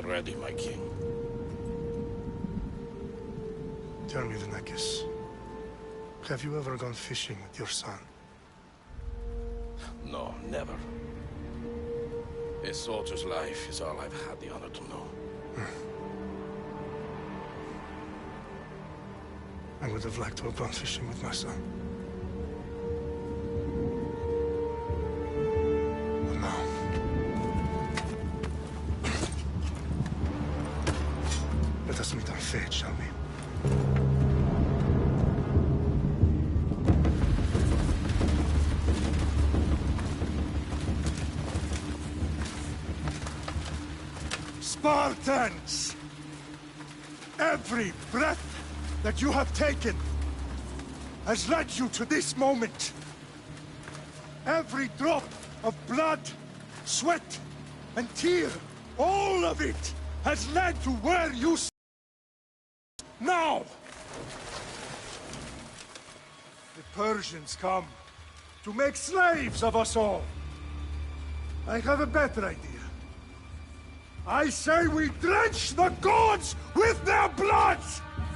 ready, my king. Tell me, the Nekis. Have you ever gone fishing with your son? No, never. A soldier's life is all I've had the honor to know. I would have liked to have gone fishing with my son. But no. Let us meet on fate, shall we? Spartans! Every breath that you have taken has led you to this moment. Every drop of blood, sweat, and tear, all of it has led to where you stand now. The Persians come to make slaves of us all. I have a better idea. I say we drench the gods with their blood!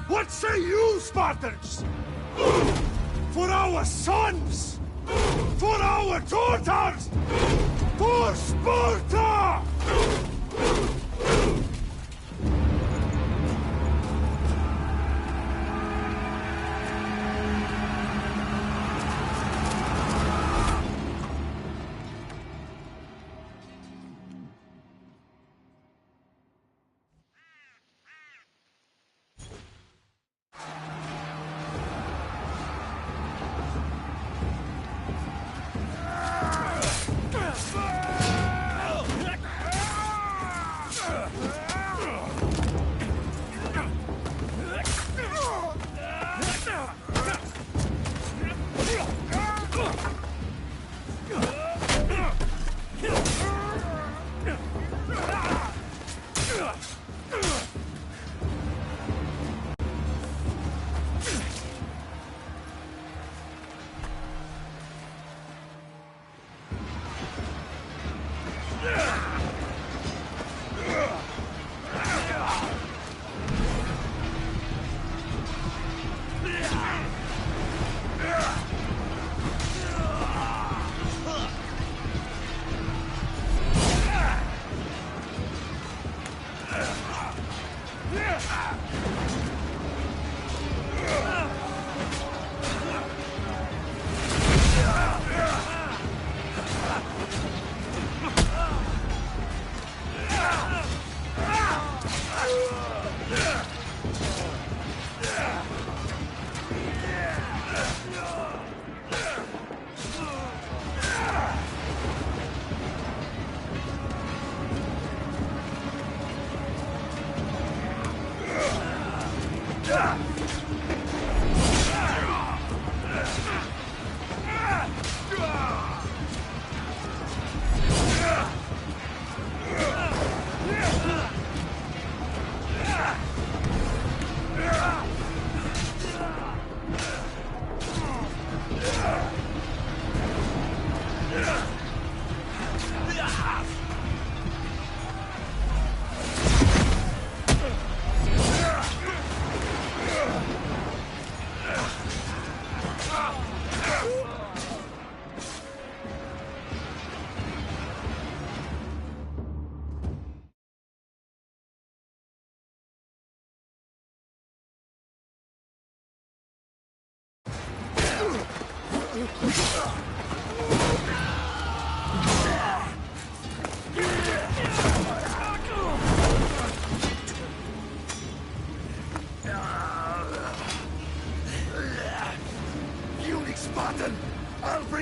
What say you, Spartans? For our sons! For our daughters! For Sparta!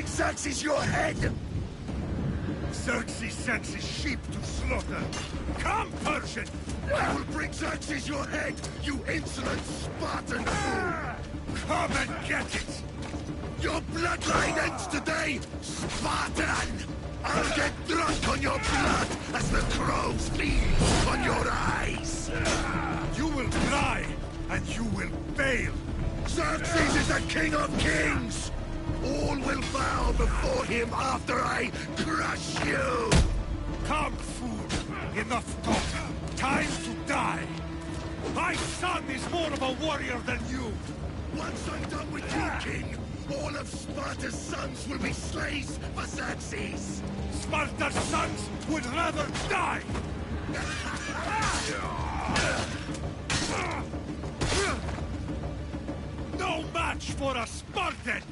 Xerxes your head! Xerxes sends his sheep to slaughter. Come, Persian! I will bring Xerxes your head, you insolent Spartan fool! Come and get it! Your bloodline ends today, Spartan! I'll get drunk on your blood as the crows feed on your eyes! You will cry, and you will fail! Xerxes is the king of kings! All will bow before him after I crush you! Come, fool! Enough talk! Time to die! My son is more of a warrior than you! Once I'm done with you, King, all of Sparta's sons will be slaves for Xerxes! Sparta's sons would rather die! No match for a Spartan!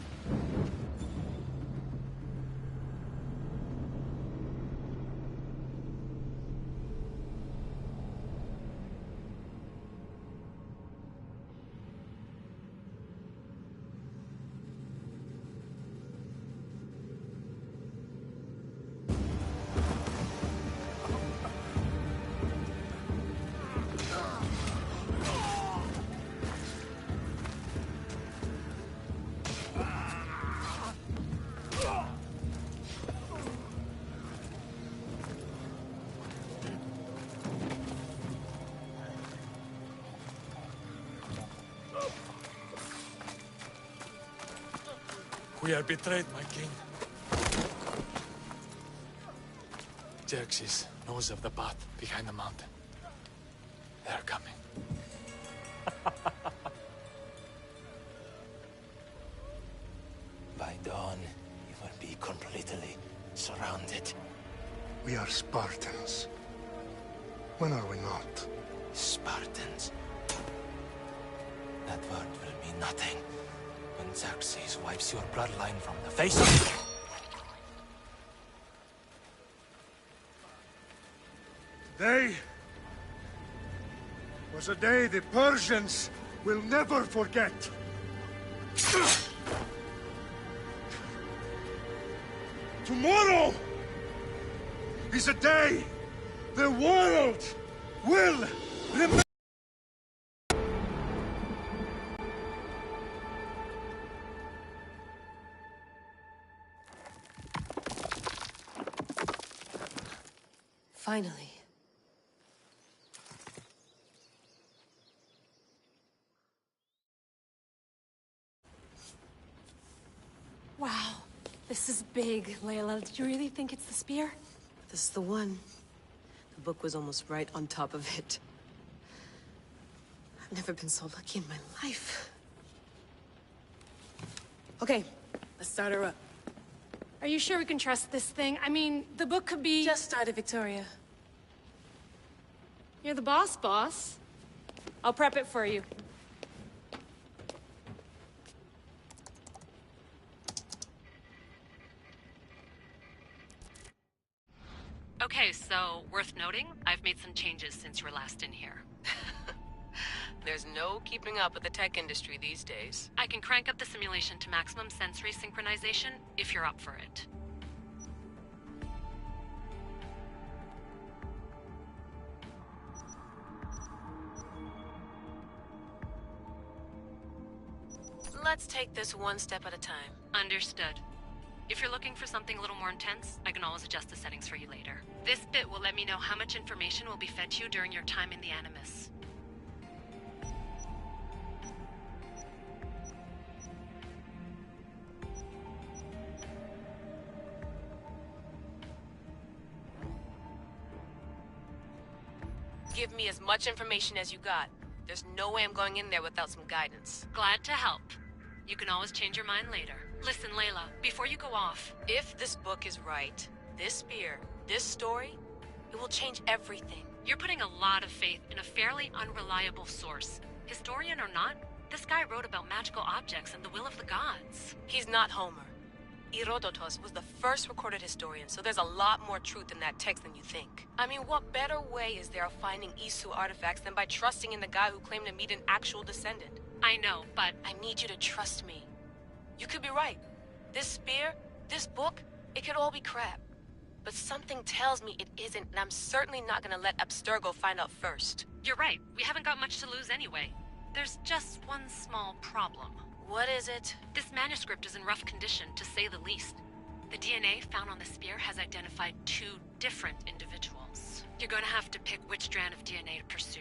We are betrayed, my king. Xerxes knows of the path behind the mountain. They are coming. By dawn, you will be completely surrounded. We are Spartans. When are we not? Spartans. That word will mean nothing when Xerxes wipes your bloodline from the face of... Today was a day the Persians will never forget. Tomorrow is a day the world will remember. Finally. Wow, this is big, Layla. Did you really think it's the spear? This is the one. The book was almost right on top of it. I've never been so lucky in my life. Okay, let's start her up. Are you sure we can trust this thing? I mean, the book could be... Just started, Victoria. You're the boss. I'll prep it for you. Okay, so worth noting, I've made some changes since you were last in here. There's no keeping up with the tech industry these days. I can crank up the simulation to maximum sensory synchronization if you're up for it. Let's take this one step at a time. Understood. If you're looking for something a little more intense, I can always adjust the settings for you later. This bit will let me know how much information will be fed to you during your time in the Animus. Give me as much information as you got. There's no way I'm going in there without some guidance. Glad to help. You can always change your mind later. Listen, Layla, before you go off... If this book is right, this spear, this story, it will change everything. You're putting a lot of faith in a fairly unreliable source. Historian or not, this guy wrote about magical objects and the will of the gods. He's not Homer. Herodotus was the first recorded historian, so there's a lot more truth in that text than you think. I mean, what better way is there of finding Isu artifacts than by trusting in the guy who claimed to meet an actual descendant? I know, but... I need you to trust me. You could be right. This spear, this book, it could all be crap. But something tells me it isn't, and I'm certainly not gonna let Abstergo find out first. You're right. We haven't got much to lose anyway. There's just one small problem. What is it? This manuscript is in rough condition, to say the least. The DNA found on the spear has identified 2 different individuals. You're going to have to pick which strand of DNA to pursue.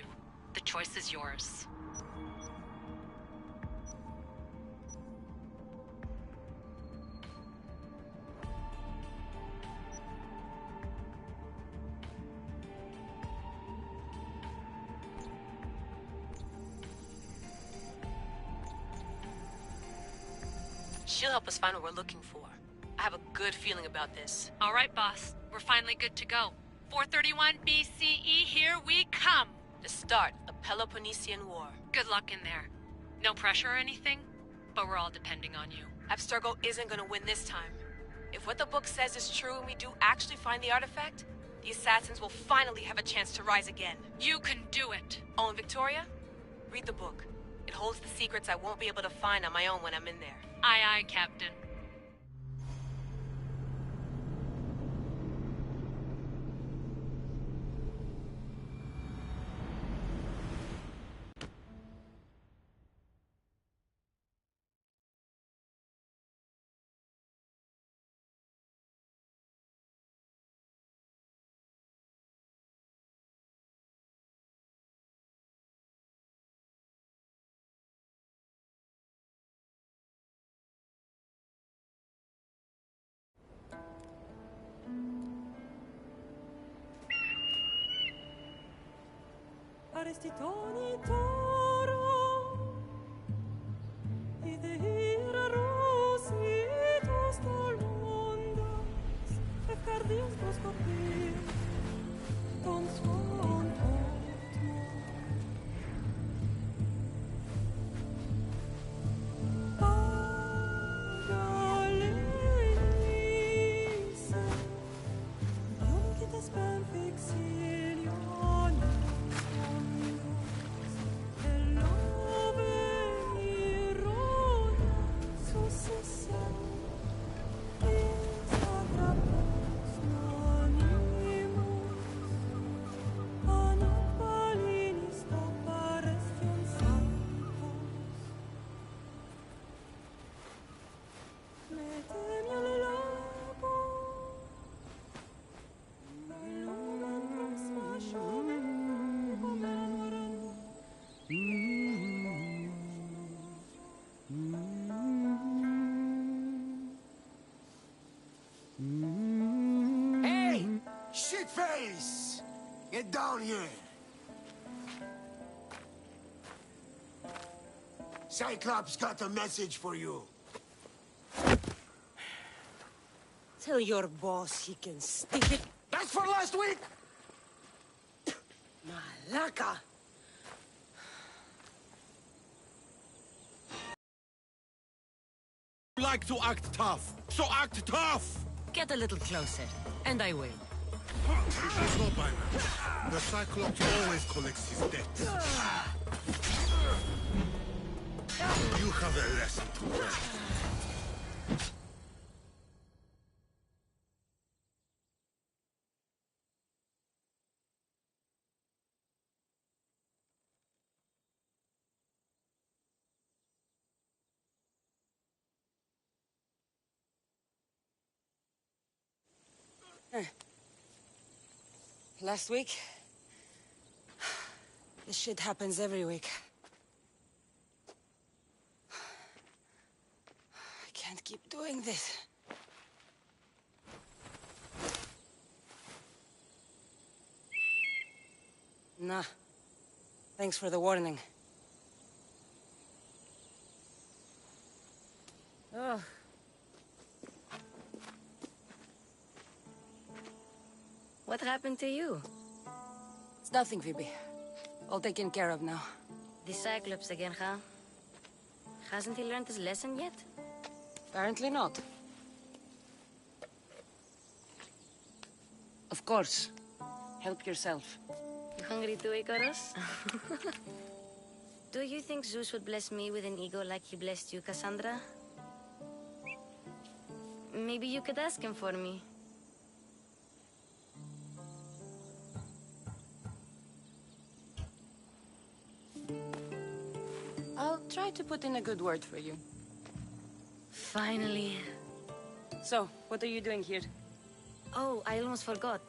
The choice is yours. She'll help us find what we're looking for. I have a good feeling about this. All right, boss. We're finally good to go. 431 BCE, here we come! The start of Peloponnesian War. Good luck in there. No pressure or anything, but we're all depending on you. Abstergo isn't gonna win this time. If what the book says is true and we do actually find the artifact, the Assassins will finally have a chance to rise again. You can do it! Oh, and Victoria? Read the book. It holds the secrets I won't be able to find on my own when I'm in there. Aye, aye, Captain. Arestitoni toro, idehira rositos tolmondas, efcardios proscopir, ton son otmo. Pagalenise, dium qui spem fixilion. Hey! Shitface! Get down here! Cyclops got a message for you. Tell your boss he can stick it. That's for last week! Malaka! Like to act tough, so act tough! Get a little closer, and I will. You should know by now. The Cyclops always collects his debts. You have a lesson to learn. Last week? This shit happens every week. I can't keep doing this. Nah. Thanks for the warning. Oh. What happened to you? It's nothing, Phoebe. All taken care of now. The Cyclops again, huh? Hasn't he learned his lesson yet? Apparently not. Of course. Help yourself. You hungry too, Icarus? Do you think Zeus would bless me with an ego like he blessed you, Cassandra? Maybe you could ask him for me. I'll try to put in a good word for you. Finally. So, what are you doing here? Oh, I almost forgot.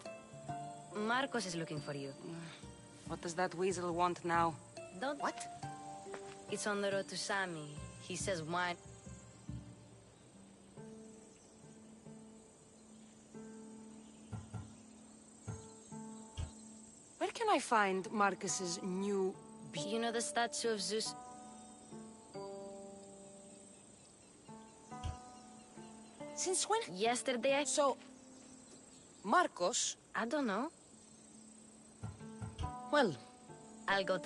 Marcos is looking for you. What does that weasel want now? Don't... What? It's on the road to Sami. He says why... Where can I find Marcus's new... You know the statue of Zeus? Since when? Yesterday, So... Marcos? I don't know. Well... I'll go...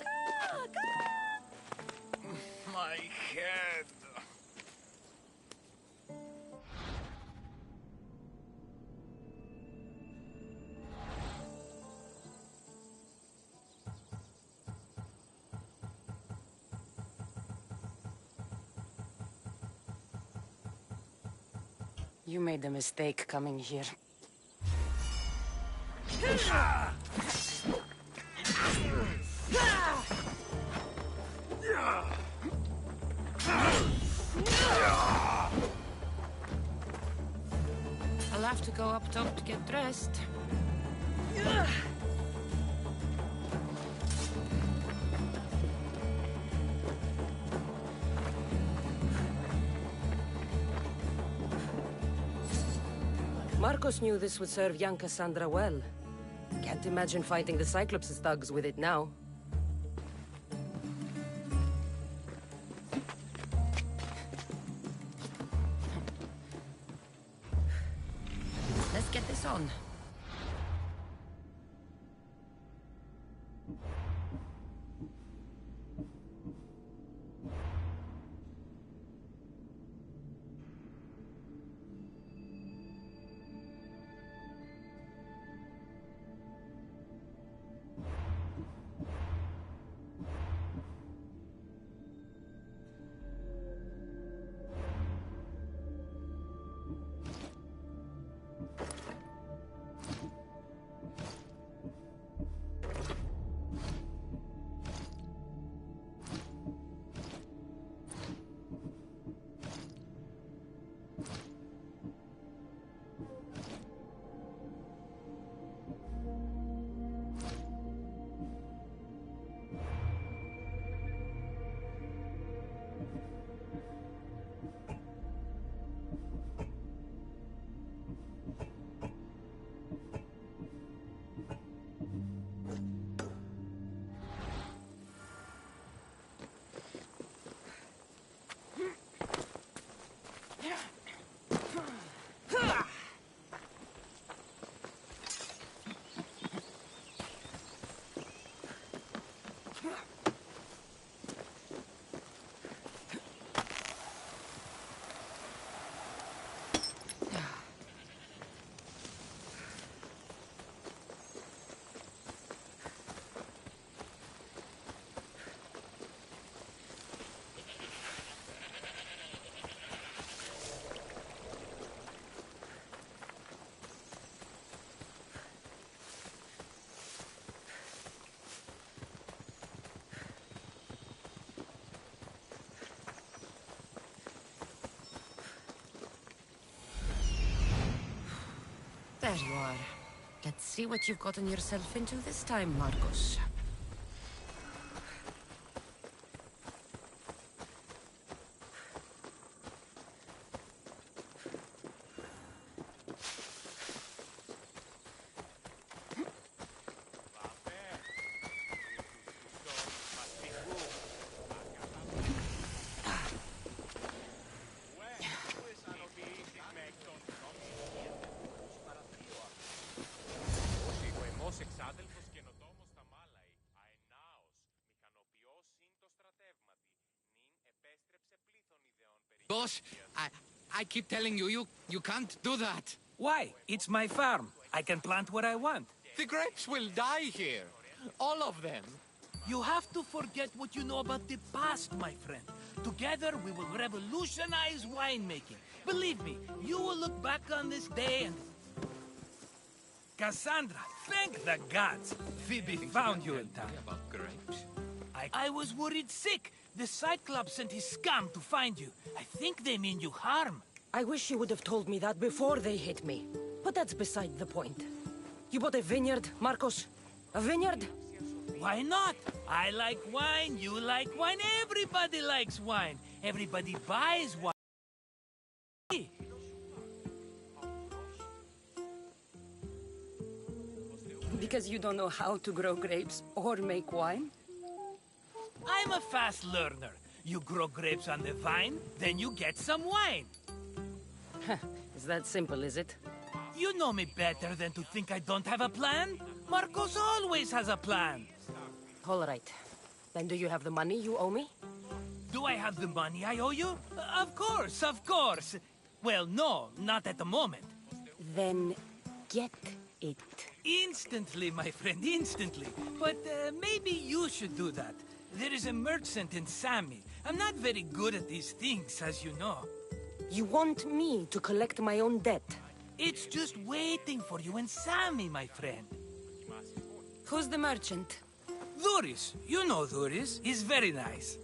My head. You made a mistake coming here. I'll have to go up top to get dressed. Marcos knew this would serve young Cassandra well. Can't imagine fighting the Cyclops' thugs with it now. Let's get this on. There you are. Let's see what you've gotten yourself into this time, Marcos. Boss, I keep telling you, you can't do that. Why? It's my farm. I can plant what I want. The grapes will die here. All of them. You have to forget what you know about the past, my friend. Together, we will revolutionize winemaking. Believe me, you will look back on this day and... Cassandra, thank the gods. Phoebe found you in time. About grapes? I was worried sick. The Cyclops sent his scum to find you. I think they mean you harm. I wish you would have told me that before they hit me. But that's beside the point. You bought a vineyard, Marcos? A vineyard? Why not? I like wine, you like wine, everybody likes wine. Everybody buys wine. Because you don't know how to grow grapes or make wine? I'm a fast learner. You grow grapes on the vine, then you get some wine. Is that simple, is it? You know me better than to think I don't have a plan. Marcos always has a plan. All right. Then do you have the money you owe me? Do I have the money I owe you? Of course, of course. Well, no, not at the moment. Then get it. Instantly, my friend, instantly. But maybe you should do that. There is a merchant in Sami. I'm not very good at these things, as you know. You want me to collect my own debt? It's just waiting for you in Sami, my friend. Who's the merchant? Duris. You know Duris. He's very nice.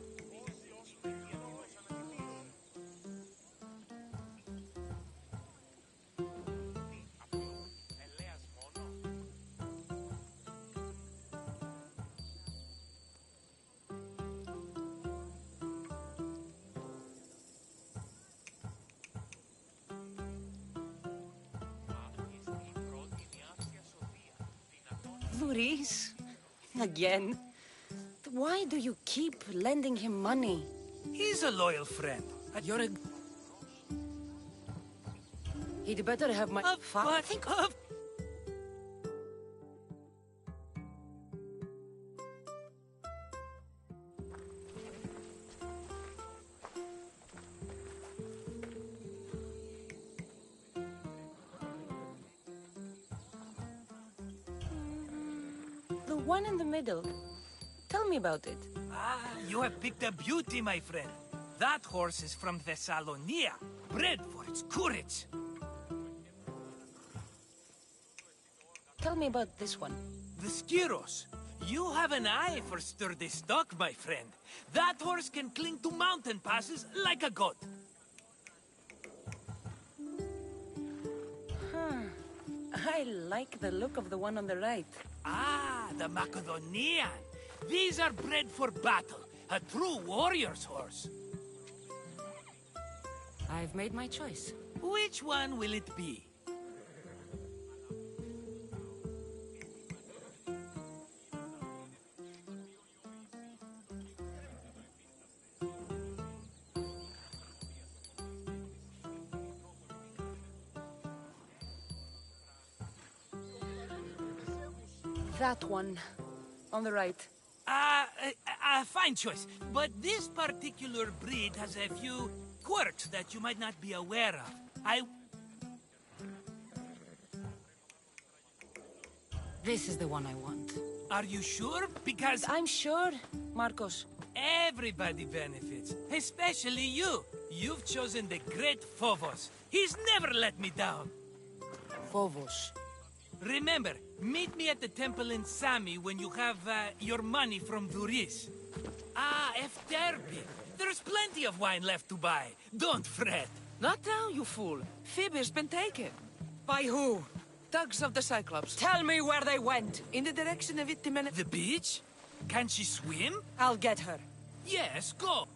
Duris? Again? Why do you keep lending him money? He's a loyal friend. You're a... He'd better have my... Think of... The one in the middle. Tell me about it. Ah, you have picked a beauty, my friend. That horse is from Thessalonia, bred for its courage. Tell me about this one. The Skyros. You have an eye for sturdy stock, my friend. That horse can cling to mountain passes like a goat. I like the look of the one on the right. Ah, the Macedonian. These are bred for battle. A true warrior's horse. I've made my choice. Which one will it be? That one. On the right. Fine choice. But this particular breed has a few quirks that you might not be aware of. This is the one I want. Are you sure? Because... I'm sure, Marcos. Everybody benefits. Especially you. You've chosen the great Phobos. He's never let me down. Phobos. Remember, meet me at the temple in Sami when you have your money from Duris. Ah, Efterpi. There's plenty of wine left to buy. Don't fret. Not now, you fool. Phoebe has been taken. By who? Thugs of the Cyclops. Tell me where they went. In the direction of Itimene. The beach? Can she swim? I'll get her. Yes, go.